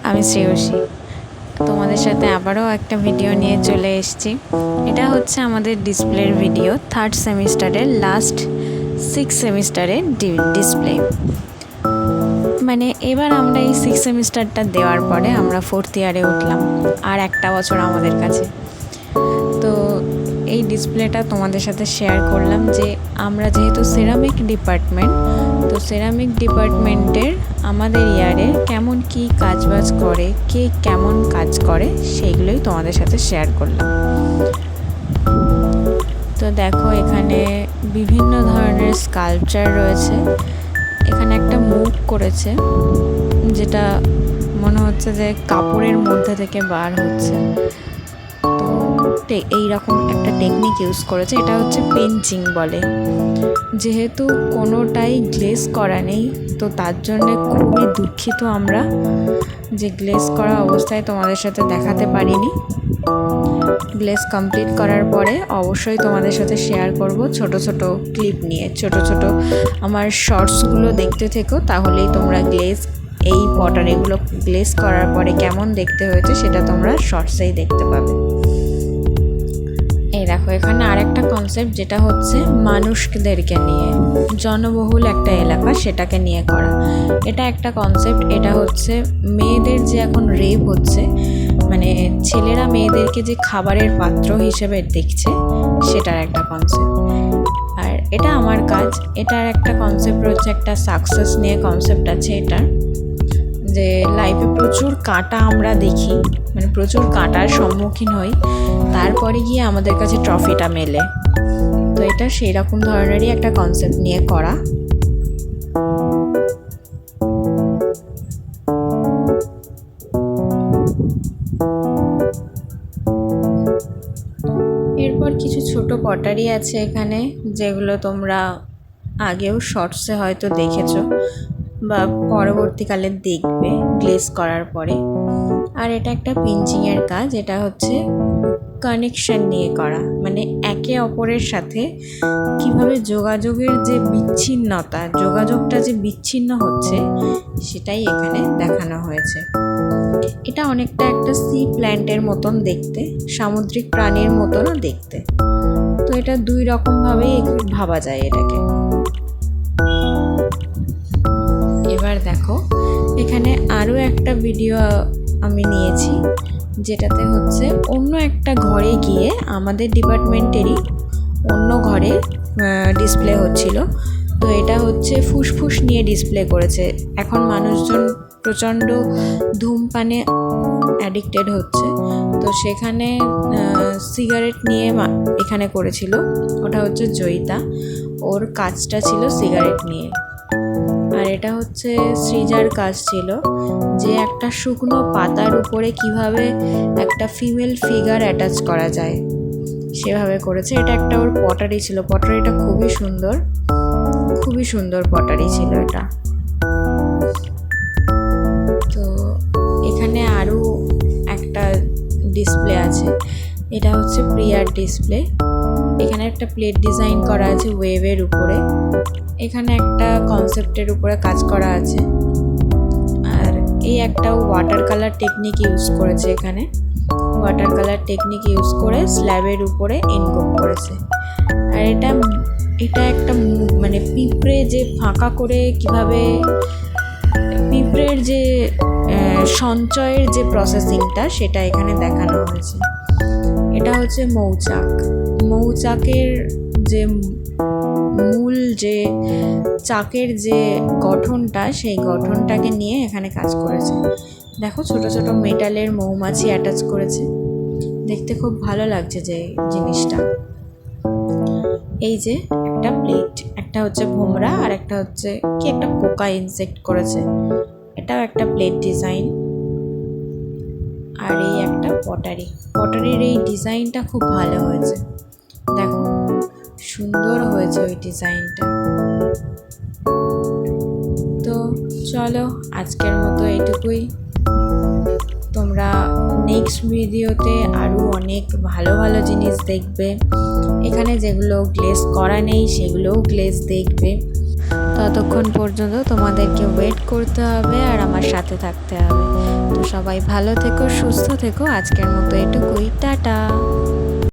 আমি শ্রেয়সী। তোমাদের সাথে আবারও একটা ভিডিও নিয়ে চলে এসেছি। এটা হচ্ছে আমাদের ডিসপ্লের ভিডিও, 3rd সেমিস্টারের লাস্ট 6 সেমিস্টারের ডিসপ্লে। মানে এবার আমরা এই 6 সেমিস্টারটা দেওয়ার পরে আমরা 4th ইয়ারে উঠলাম, আর একটা বছর আমাদের কাছে। তো এই ডিসপ্লেটা তোমাদের সাথে শেয়ার করলাম যে আমরা যেহেতু সেরামিক ডিপার্টমেন্ট, তো সেরামিক ডিপার্টমেন্টের আমাদের ইয়ারে কেমন কি কাজবাজ করে, কে কেমন কাজ করে, সেইগুলোই তোমাদের সাথে শেয়ার করলাম। তো দেখো, এখানে বিভিন্ন ধরনের স্কাল্পচার রয়েছে। এখানে একটা মুখ করেছে, যেটা মনে হচ্ছে যে কাপড়ের মধ্যে থেকে বার হচ্ছে। তো এইরকম একটা টেকনিক ইউজ করেছে, এটা হচ্ছে পেঞ্চিং বলে। যেহেতু কোনোটাই গ্লেজ করা নেই, তো তার জন্যে খুবই দুঃখিত আমরা যে গ্লেজ করা অবস্থায় তোমাদের সাথে দেখাতে পারিনি। গ্লেজ কমপ্লিট করার পরে অবশ্যই তোমাদের সাথে শেয়ার করব ছোট ছোট ক্লিপ নিয়ে। ছোট ছোট আমার শর্টসগুলো দেখতে থেকো, তাহলেই তোমরা এই পটারিগুলো গ্লেজ করার পরে কেমন দেখতে হয়েছে সেটা তোমরা শর্টসেই দেখতে পাবে। এই দেখো, এখানে আরেকটা কনসেপ্ট, যেটা হচ্ছে মানুষদেরকে নিয়ে, জনবহুল একটা এলাকা সেটাকে নিয়ে করা। এটা একটা কনসেপ্ট। এটা হচ্ছে মেয়েদের যে এখন রেপ হচ্ছে, মানে ছেলেরা মেয়েদেরকে যে খাবারের পাত্র হিসেবে দেখছে, সেটার একটা কনসেপ্ট। আর এটা আমার কাজ। এটার একটা কনসেপ্ট রয়েছে, একটা সাকসেস নিয়ে কনসেপ্ট আছে এটার, যে লাইফে প্রচুর কাঁটা আমরা দেখি, মানে প্রচুর কাঁটার সম্মুখীন হই, তারপরে গিয়ে আমাদের কাছে ট্রফিটা মেলে। তো এটা সেই রকম ধরনেরই একটা কনসেপ্ট নিয়ে করা। এরপর কিছু ছোট পটারি আছে এখানে, যেগুলো তোমরা আগেও শর্টসে হয়তো দেখেছো বা পরবর্তীকালে দেখবে গ্লেজ করার পরে। আর এটা একটা পিঞ্চিংয়ের কাজ। এটা হচ্ছে কানেকশন নিয়ে করা, মানে একে অপরের সাথে কিভাবে যোগাযোগের যে বিচ্ছিন্নতা, যোগাযোগটা যে বিচ্ছিন্ন হচ্ছে, সেটাই এখানে দেখানো হয়েছে। এটা অনেকটা একটা সি প্ল্যান্টের মতন দেখতে, সামুদ্রিক প্রাণীর মতনও দেখতে। তো এটা দুই রকমভাবেই ভাবা যায় এটাকে। এবার দেখো, এখানে আরও একটা ভিডিও আমি নিয়েছি, যেটাতে হচ্ছে অন্য একটা ঘরে গিয়ে, আমাদের ডিপার্টমেন্টেরই অন্য ঘরে ডিসপ্লে হচ্ছিল। তো এটা হচ্ছে ফুসফুস নিয়ে ডিসপ্লে করেছে। এখন মানুষজন প্রচণ্ড ধূমপানে অ্যাডিক্টেড হচ্ছে, তো সেখানে সিগারেট নিয়ে এখানে করেছিল। ওটা হচ্ছে জয়িতা, ওর কাজটা ছিল সিগারেট নিয়ে। আর এটা হচ্ছে সৃজার কাজ ছিল, যে একটা শুকনো পাতার উপরে কিভাবে একটা ফিমেল ফিগার অ্যাটাচ করা যায়, সেভাবে করেছে। এটা একটা ওর পটারি ছিল। পটারিটা খুবই সুন্দর, খুবই সুন্দর পটারি ছিল এটা। তো এখানে আরও একটা ডিসপ্লে আছে। এটা হচ্ছে প্রিয়ার ডিসপ্লে। এখানে একটা প্লেট ডিজাইন করা আছে ওয়েভের উপরে। এখানে একটা কনসেপ্টের উপরে কাজ করা আছে। আর এই একটা ওয়াটার কালার টেকনিক ইউজ করেছে। এখানে ওয়াটার কালার টেকনিক ইউজ করে স্ল্যাবের উপরে এনকোড করেছে। আর এটা একটা মানে পিঁপড়ে যে ফাঁকা করে কিভাবে পিঁপড়ের যে সঞ্চয়ের যে প্রসেসিংটা, সেটা এখানে দেখানো হয়েছে। এটা হচ্ছে মৌচাকের যে মূল যে চাকের যে গঠনটা, সেই গঠনটাকে নিয়ে এখানে কাজ করেছে। দেখো, ছোট ছোট মেটালের মৌমাছি অ্যাটাচ করেছে, দেখতে খুব ভালো লাগছে যে জিনিসটা। এই যে একটা প্লেট, একটা হচ্ছে ভোমরা, আর একটা হচ্ছে কি একটা পোকা ইনসেক্ট করেছে। এটাও একটা প্লেট ডিজাইন। আর এই একটা পটারির এই ডিজাইনটা খুব ভালো হয়েছে। দেখো, সুন্দর হয়েছে ওই ডিজাইনটা। তো চলো, আজকের মতো এইটুকুই। তোমরা নেক্সট ভিডিওতে আরও অনেক ভালো ভালো জিনিস দেখবে। এখানে যেগুলো গ্লেজ করা নেই, সেগুলোও গ্লেজ দেখবে। ততক্ষণ পর্যন্ত তোমাদেরকে ওয়েট করতে হবে আর আমার সাথে থাকতে হবে। তো সবাই ভালো থেকো, সুস্থ থেকো, আজকের মতো এটুকুই, টাটা।